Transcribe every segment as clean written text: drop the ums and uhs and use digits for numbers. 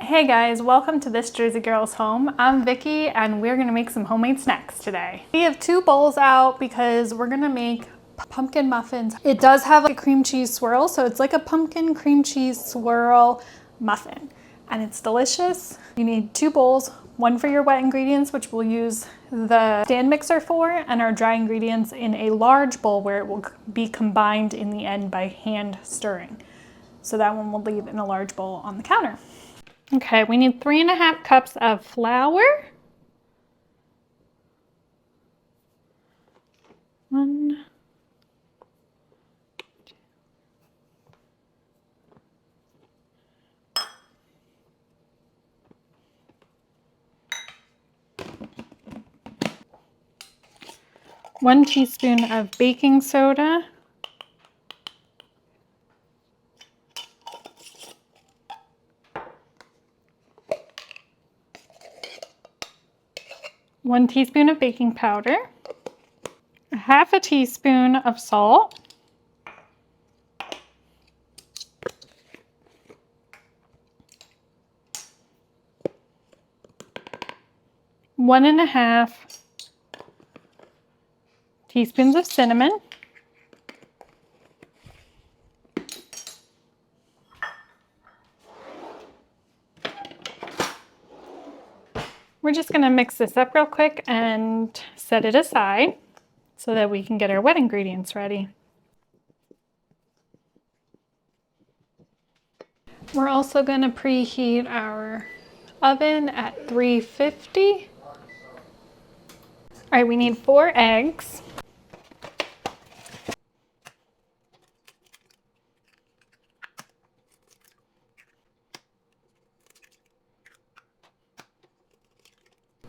Hey guys, welcome to This Jersey Girl's Home. I'm Vicky and we're gonna make some homemade snacks today. We have two bowls out because we're gonna make pumpkin muffins. It does have a cream cheese swirl, so it's like a pumpkin cream cheese swirl muffin and it's delicious. You need two bowls, one for your wet ingredients, which we'll use the stand mixer for, and our dry ingredients in a large bowl where it will be combined in the end by hand stirring. So that one we'll leave in a large bowl on the counter. Okay, we need 3.5 cups of flour. 1, 1 teaspoon of baking soda. 1 teaspoon of baking powder, 1/2 teaspoon of salt, 1.5 teaspoons of cinnamon, we're just going to mix this up real quick and set it aside so that we can get our wet ingredients ready. We're also going to preheat our oven at 350. All right, we need 4 eggs.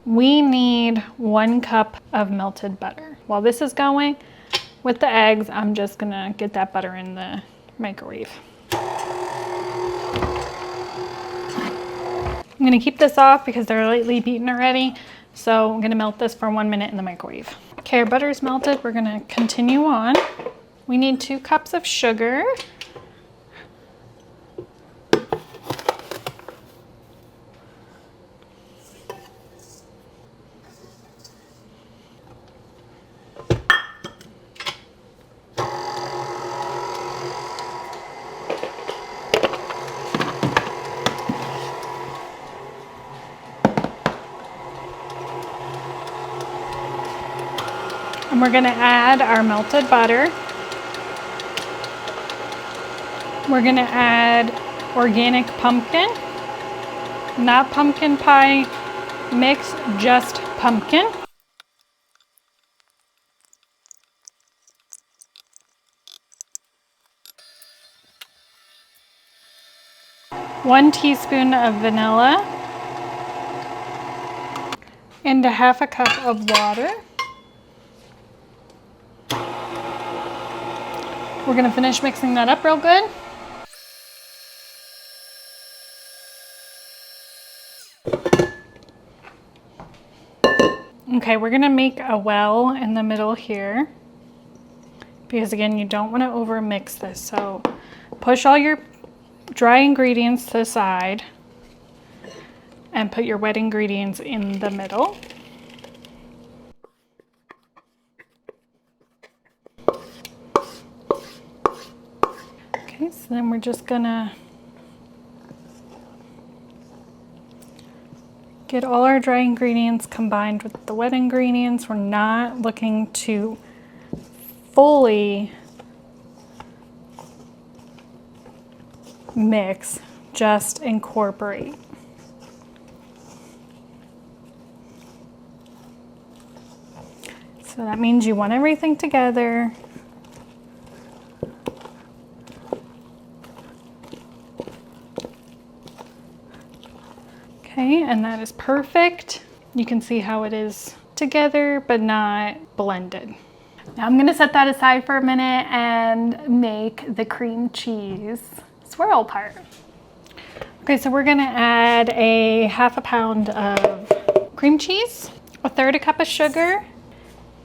We need 1 cup of melted butter. While this is going, with the eggs, I'm just gonna get that butter in the microwave. I'm gonna keep this off because they're lightly beaten already. So I'm gonna melt this for 1 minute in the microwave. Okay, our butter is melted. We're gonna continue on. We need 2 cups of sugar. And we're gonna add our melted butter. We're gonna add organic pumpkin, not pumpkin pie mix, just pumpkin. One teaspoon of vanilla and 1/2 cup of water. We're gonna finish mixing that up real good. Okay, we're gonna make a well in the middle here because again, you don't wanna over mix this. So push all your dry ingredients to the side and put your wet ingredients in the middle. Okay, so then we're just gonna get all our dry ingredients combined with the wet ingredients. We're not looking to fully mix, just incorporate. So that means you want everything together. Okay, and that is perfect. You can see how it is together, but not blended. Now I'm gonna set that aside for a minute and make the cream cheese swirl part. Okay, so we're gonna add a 1/2 pound of cream cheese, 1/3 cup of sugar,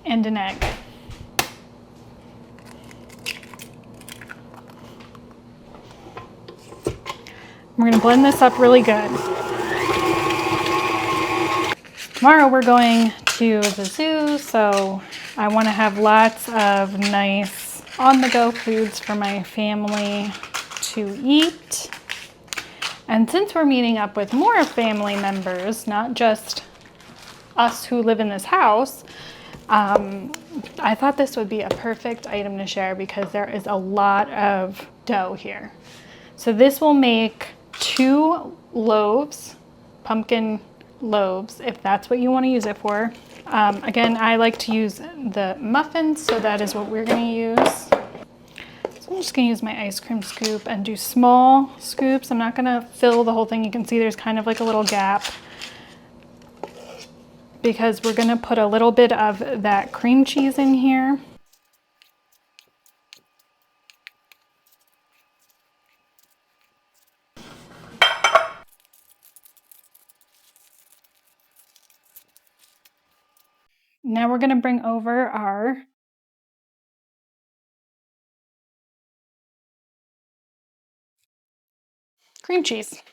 and an egg. We're gonna blend this up really good. Tomorrow we're going to the zoo, so I want to have lots of nice on-the-go foods for my family to eat. And since we're meeting up with more family members, not just us who live in this house, I thought this would be a perfect item to share because there is a lot of dough here. So this will make 2 loaves, pumpkin loaves, if that's what you want to use it for. Again, I like to use the muffins, so that is what we're going to use. So I'm just going to use my ice cream scoop and do small scoops. I'm not going to fill the whole thing. You can see there's kind of like a little gap, because we're gonna put a little bit of that cream cheese in here. Now we're gonna bring over our cream cheese.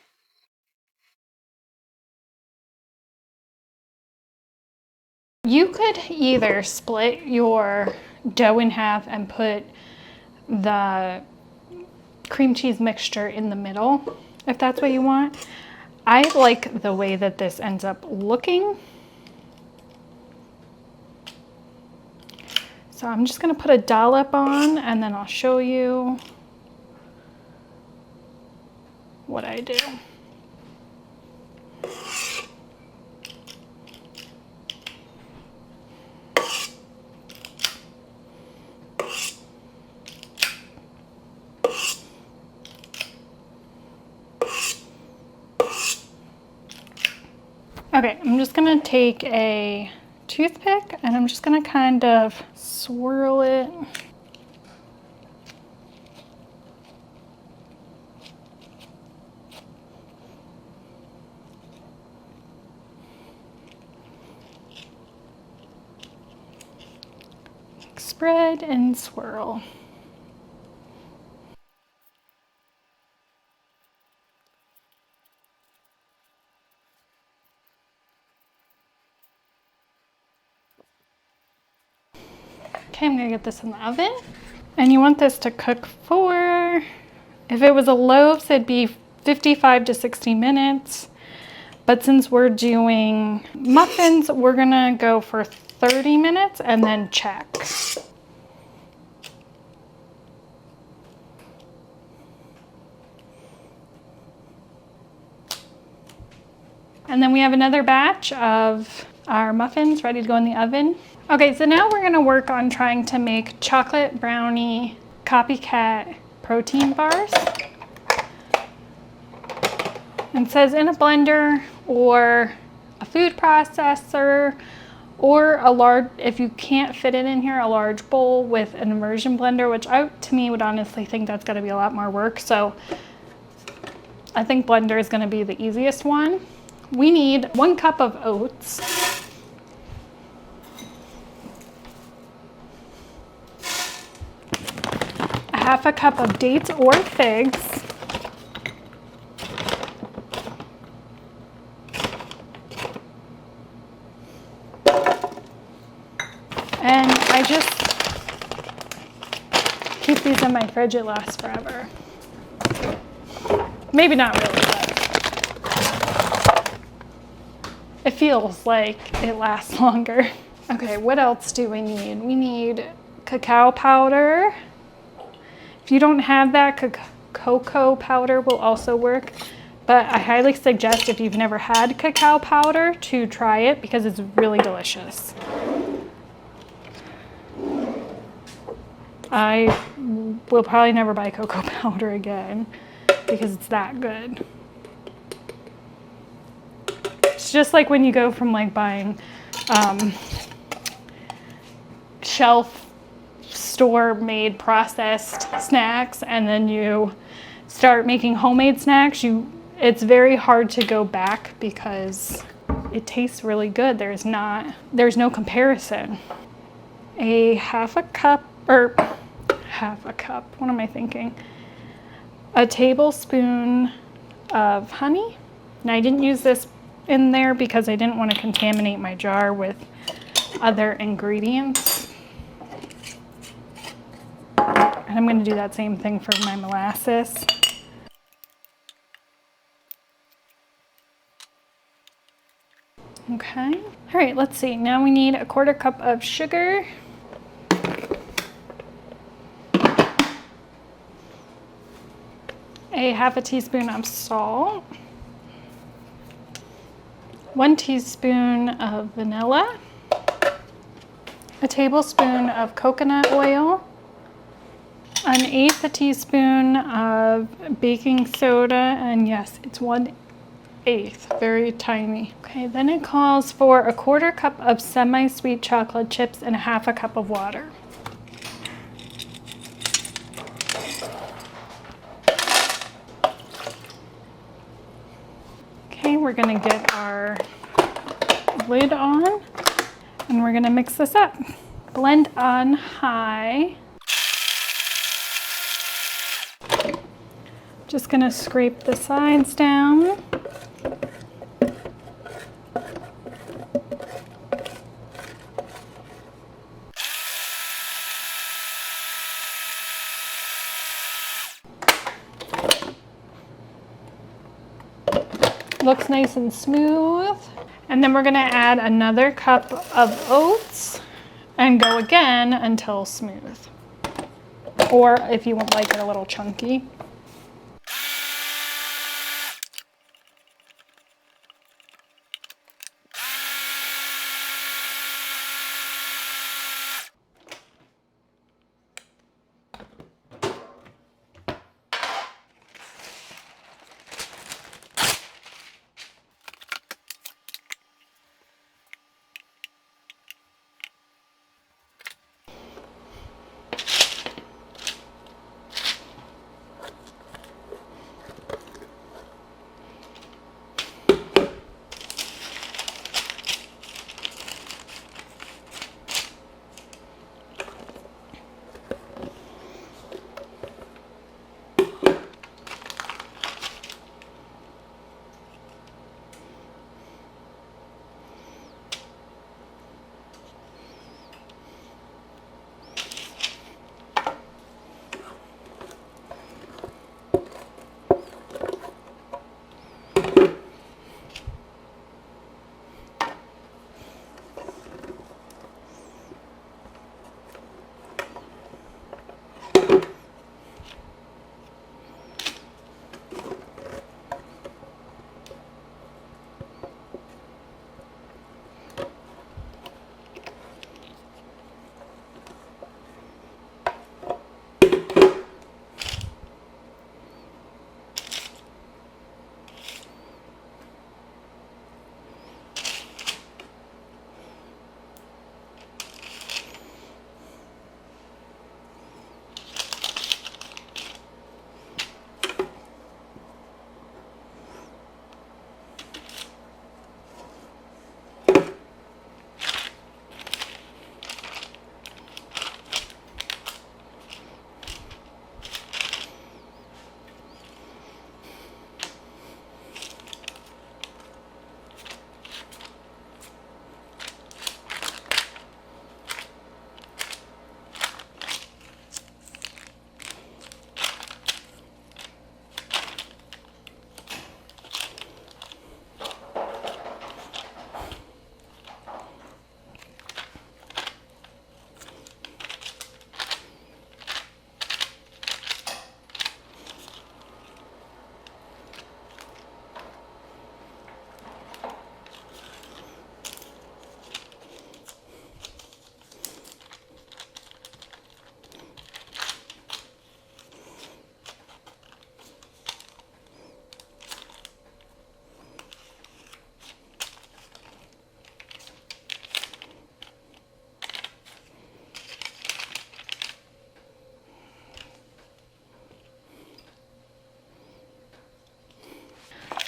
You could either split your dough in half and put the cream cheese mixture in the middle, if that's what you want. I like the way that this ends up looking. So I'm just gonna put a dollop on and then I'll show you what I do. Okay, I'm just gonna take a toothpick and I'm just gonna kind of swirl it. Spread and swirl. Okay, I'm gonna get this in the oven. And you want this to cook for, if it was a loaf, it'd be 55 to 60 minutes. But since we're doing muffins, we're gonna go for 30 minutes and then check. And then we have another batch of our muffins ready to go in the oven. Okay, so now we're gonna work on trying to make chocolate brownie Copycat protein bars. It says in a blender or a food processor or a large, if you can't fit it in here, a large bowl with an immersion blender, which to me would honestly think that's gonna be a lot more work. So I think blender is gonna be the easiest one. We need 1 cup of oats, a half a cup of dates or figs, and I just keep these in my fridge. It lasts forever. Maybe not really, but it feels like it lasts longer. Okay, what else do we need? We need cacao powder. If you don't have that, cocoa powder will also work. But I highly suggest, if you've never had cacao powder, to try it because it's really delicious. I will probably never buy cocoa powder again because it's that good. It's just like when you go from like buying shelf store made processed snacks and then you start making homemade snacks, it's very hard to go back because it tastes really good. There's no comparison. A half a cup, what am I thinking? A tablespoon of honey. Now I didn't use this in there because I didn't want to contaminate my jar with other ingredients. And I'm going to do that same thing for my molasses. Okay. All right, let's see. Now we need a 1/4 cup of sugar. A 1/2 teaspoon of salt. 1 teaspoon of vanilla. A tablespoon of coconut oil. 1/8 teaspoon of baking soda, and yes, it's 1/8, very tiny. Okay, then it calls for a 1/4 cup of semi-sweet chocolate chips and a 1/2 cup of water. Okay, we're gonna get our lid on and we're gonna mix this up. Blend on high. Just gonna scrape the sides down. Looks nice and smooth. And then we're gonna add another cup of oats and go again until smooth. Or if you would like it a little chunky.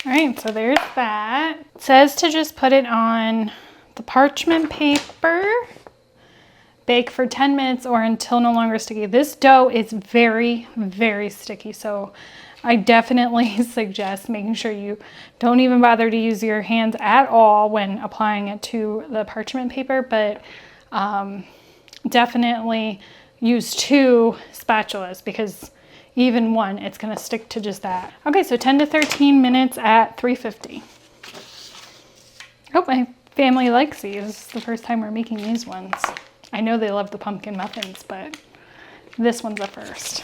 All right, so there's that. It says to just put it on the parchment paper, bake for 10 minutes or until no longer sticky. This dough is very, very sticky, so I definitely suggest making sure you don't even bother to use your hands at all when applying it to the parchment paper, but definitely use 2 spatulas because even one, it's gonna stick to just that. Okay, so 10 to 13 minutes at 350. Oh, my family likes these. This is the first time we're making these ones. I know they love the pumpkin muffins, but this one's a first.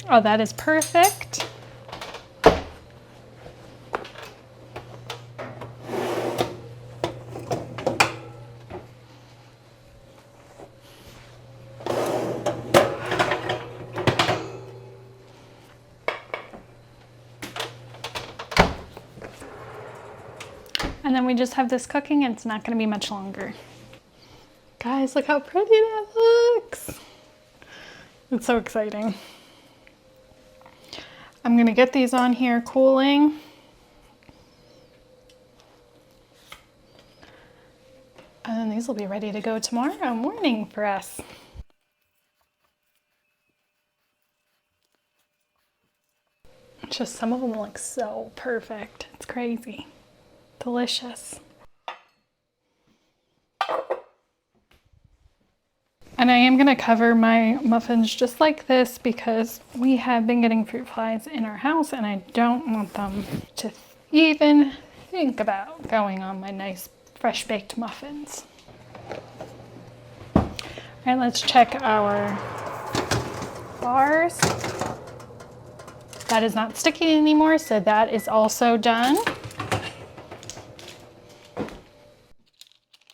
Oh, that is perfect. And then we just have this cooking and it's not gonna be much longer. Guys, look how pretty that looks. It's so exciting. I'm gonna get these on here cooling. And then these will be ready to go tomorrow morning for us. Just some of them look so perfect. It's crazy. Delicious. And I am gonna cover my muffins just like this because we have been getting fruit flies in our house and I don't want them to even think about going on my nice fresh baked muffins. All right, let's check our bars. That is not sticky anymore, so that is also done.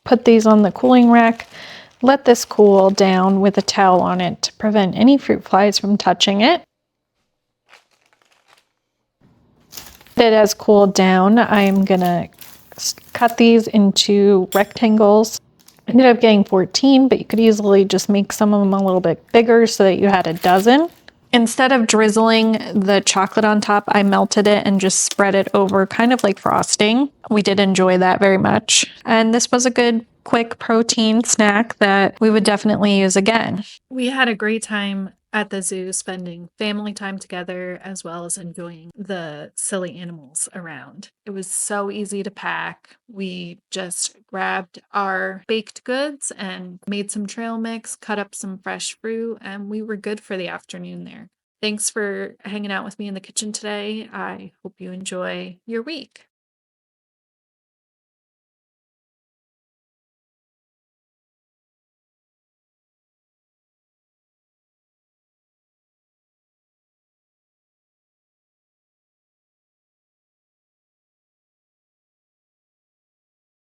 Put these on the cooling rack. Let this cool down with a towel on it to prevent any fruit flies from touching it. It has cooled down. I'm gonna cut these into rectangles. I ended up getting 14, but you could easily just make some of them a little bit bigger so that you had a dozen. Instead of drizzling the chocolate on top, I melted it and just spread it over, kind of like frosting. We did enjoy that very much. And this was a good, quick protein snack that we would definitely use again. We had a great time at the zoo spending family time together as well as enjoying the silly animals around. It was so easy to pack. We just grabbed our baked goods and made some trail mix, cut up some fresh fruit, and we were good for the afternoon there. Thanks for hanging out with me in the kitchen today. I hope you enjoy your week.